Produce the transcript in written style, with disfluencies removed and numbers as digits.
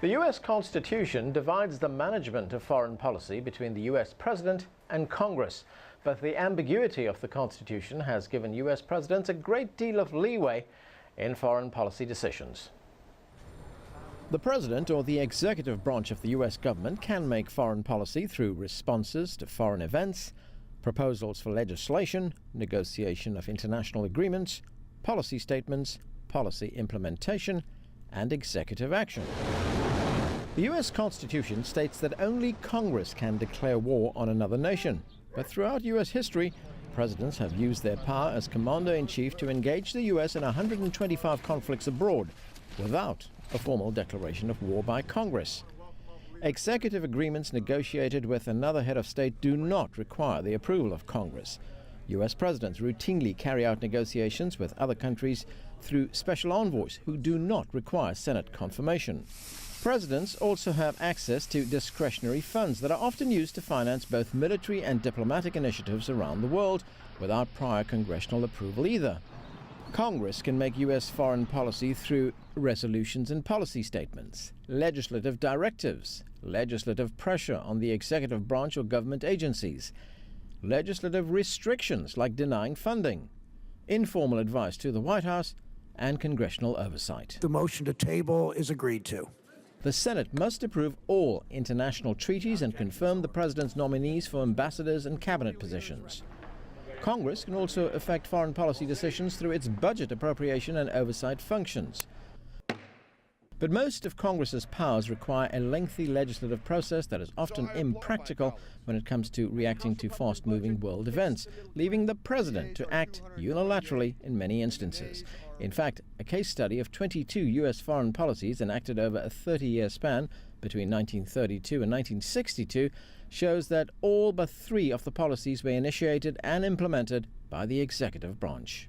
The U.S. Constitution divides the management of foreign policy between the U.S. President and Congress. But the ambiguity of the Constitution has given U.S. presidents a great deal of leeway in foreign policy decisions. The President or the executive branch of the U.S. government can make foreign policy through responses to foreign events, proposals for legislation, negotiation of international agreements, policy statements, policy implementation, and executive action. The U.S. Constitution states that only Congress can declare war on another nation, but throughout U.S. history, presidents have used their power as commander-in-chief to engage the U.S. in 125 conflicts abroad without a formal declaration of war by Congress. Executive agreements negotiated with another head of state do not require the approval of Congress. U.S. presidents routinely carry out negotiations with other countries through special envoys who do not require Senate confirmation. Presidents also have access to discretionary funds that are often used to finance both military and diplomatic initiatives around the world without prior congressional approval either. Congress can make U.S. foreign policy through resolutions and policy statements, legislative directives, legislative pressure on the executive branch or government agencies, legislative restrictions like denying funding, informal advice to the White House, and congressional oversight. The motion to table is agreed to. The Senate must approve all international treaties and confirm the president's nominees for ambassadors and cabinet positions. Congress can also affect foreign policy decisions through its budget appropriation and oversight functions. But most of Congress's powers require a lengthy legislative process that is often impractical when it comes to reacting to fast-moving world events, leaving the president to act unilaterally in many instances. In fact, a case study of 22 U.S. foreign policies enacted over a 30-year span between 1932 and 1962 shows that all but 3 of the policies were initiated and implemented by the executive branch.